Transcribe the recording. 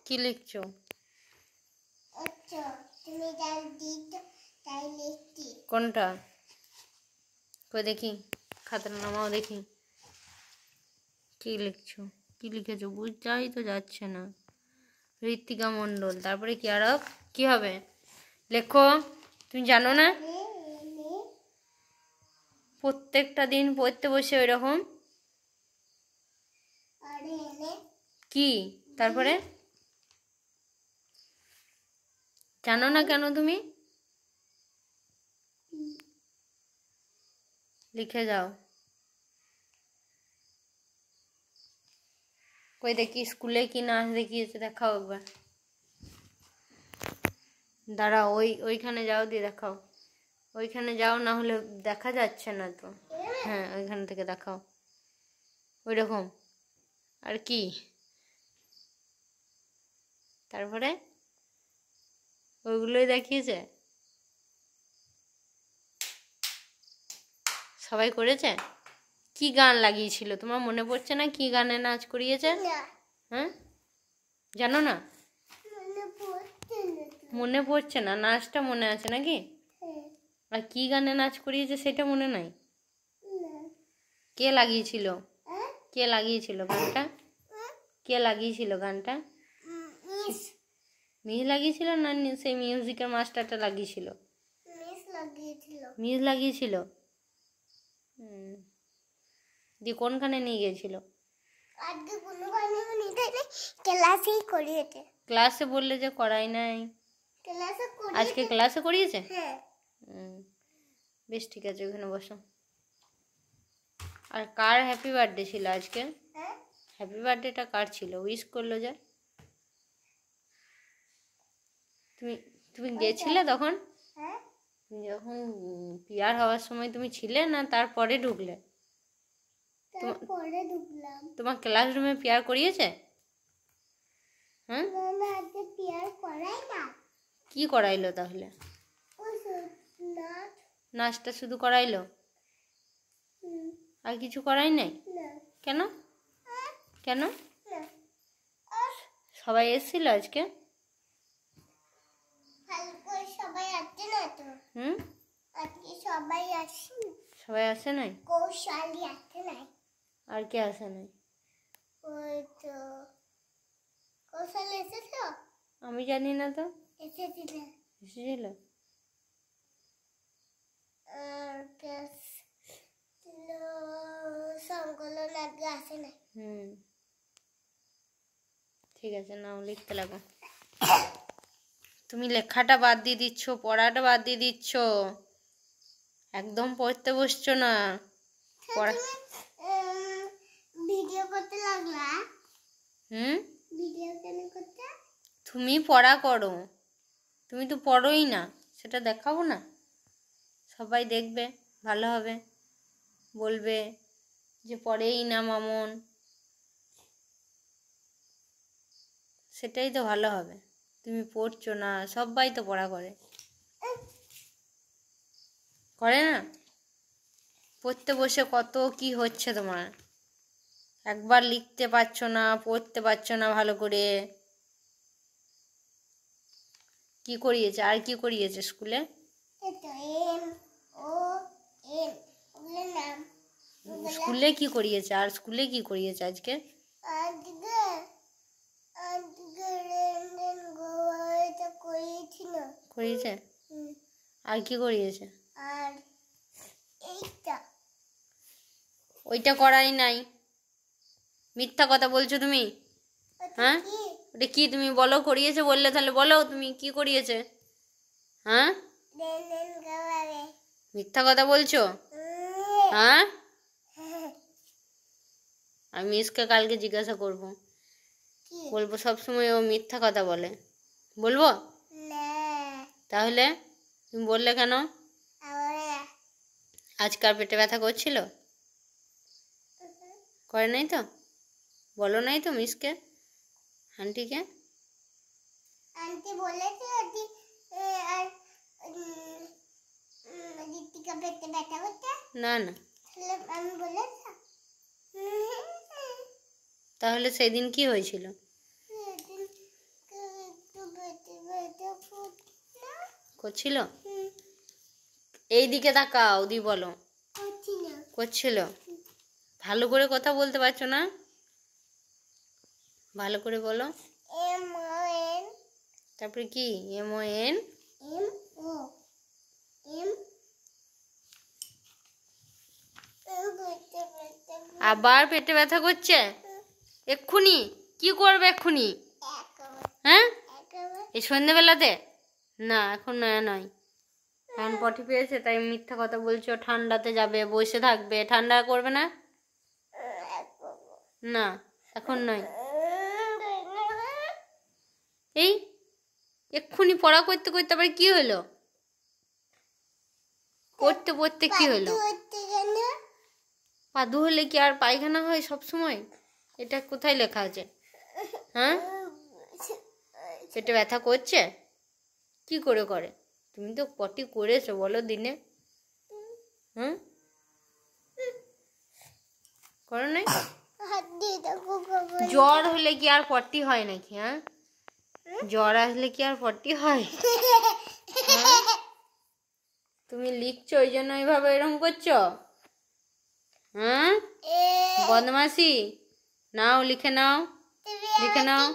কি লিখছো? কোনটা? কই দেখি, খাতাটা নামাও দেখি। কি লিখছো? কি লিখেছো? বুঝাই তো যাচ্ছে না। ঋত্বিকা মণ্ডল, তারপরে কি আরব? কি হবে লেখো? তুমি জানো না? প্রত্যেকটা দিন পড়তে বসে ওই রকম। কি তারপরে? জানো না কেন তুমি? লিখে যাও। কই দেখি স্কুলে কি নাচ দেখিয়েছে, দেখাও একবার। দাঁড়াও, ওইখানে যাও, দিয়ে দেখাও। ওইখানে যাও, না হলে দেখা যাচ্ছে না তো। হ্যাঁ, ওইখান থেকে দেখাও। ওই রকম। আর কি তারপরে? ওইগুলোই দেখিয়েছে। সবাই করেছে? কি গান লাগিয়েছিল তোমার মনে পড়ছে না? কি গানে নাচ করিয়েছে? হ্যাঁ, জানো না? মনে পড়ছে না, নাচটা মনে আছে নাকি? আর কি গানে নাচ করিয়েছে সেটা মনে নাই? কে লাগিয়েছিল? কে লাগিয়েছিল গানটা? কে লাগিয়েছিল গানটা? মিস লাগিয়েছিল না সেই মিউজিকের মাস্টারটা লাগিয়েছিল? মিস লাগিয়েছিল। দিয়ে কোনখানে নিয়ে গিয়েছিল? ক্লাসে বললে যে করাই নাই। আজকে ক্লাসে করিয়েছে? বেশ, ঠিক আছে, ওখানে বসো। আর কার হ্যাপি বার্থডে ছিল আজকে? হ্যাপি বার্থডেটা কার ছিল? উইশ করলো যে। তুমি তুমি গেছিলে তখন? যখন পিয়ার হওয়ার সময় তুমি ছিলে না, তারপরে ঢুকলে? তোমার ক্লাসরুমে পিয়ার করিয়েছে? হ্যাঁ, কি করাইলো তাহলে? নাচটা শুধু করাইলো, আর কিছু করাই নাই? কেন? কেন? সবাই এসেছিল আজকে? হুম, সবাই আসে নাই? আর কে আসে নাই? আমি জানি না তো। এসেছিল? ঠিক আছে, নাও লিখতে লাগো। তুমি লেখাটা বাদ দিয়ে দিচ্ছ, পড়াটা বাদ দিয়ে দিচ্ছ, একদম পড়তে বসছো না। পড়া ভিডিও করতে লাগলা? ভিডিও কেন করতে? তুমি পড়া করো, তুমি তো পড়োই না, সেটা দেখাবো না? সবাই দেখবে, ভালো হবে, বলবে যে পড়েই না মামন। সেটাই তো ভালো হবে। তুমি পড়ছো না, সবাই তো পড়া করে, করে না? পড়তে বসে কত কি হচ্ছে তোমার, একবার লিখতে পারছো না, পড়তে পারছো না ভালো করে। কি করিয়েছে? আর কি করিয়েছে স্কুলে? স্কুলে কি করিয়েছে? আর স্কুলে কি করিয়েছে আজকে? করিয়েছে? আর কি করিয়েছে? ওইটা করাই নাই। মিথ্যা কথা বলছো তুমি। হ্যাঁ, ওটা কি? তুমি বলো করিয়েছে বললে, তাহলে বলো তুমি কি করিয়েছে। হ্যাঁ, মিথ্যা কথা বলছো। হ্যাঁ, আমি মিসকে কালকে জিজ্ঞাসা করবো, বলবো সবসময় ও মিথ্যা কথা বলে, বলবো? তাহলে তুমি বললে কেন? আজকাল পেটে ব্যথা করছিল? করে নাই তো? বলো নাই তো মিসকে, আন্টিকে? আন্টি বলেছে পেটে ব্যথা করতে? না না, আমি বলেছি। তাহলে সেদিন কি হয়েছিল? করছিল? এই দিকে তাকাও, দি বলো। করছিল? ভালো করে কথা বলতে পারছো না? ভালো করে বলো। তারপরে কি? MON আবার পেটে ব্যথা করছে? এক্ষুনি কি করবে এক্ষুনি? হ্যাঁ, এই সন্ধ্যেবেলাতে? না, এখন নয়। এখন পটি পেয়েছে তাই মিথ্যা কথা বলছো। ঠান্ডাতে যাবে, বসে থাকবে, ঠান্ডা করবে না? না, এখন নয়। এই এক্ষুনি পড়া করতে করতে আবার কি হলো? পড়তে পড়তে কি হলো? পাদু হলে কি আর পায়খানা হয় সব সময়? এটা কোথায় লেখা আছে? হ্যাঁ, পেটে ব্যথা করছে? কি করে করে? তুমি তো পটি করেছো বলো দিনে? হুম, করো নাই? জ্বর হলে কি আর পটি হয় নাকি? হ্যাঁ, জ্বর আসলে কি আর পটি হয়? তুমি লিখছো ওই জন্য ওইভাবে এরকম করছো? হ্যাঁ, বদমাসি। নাও লিখে নাও, লিখে নাও।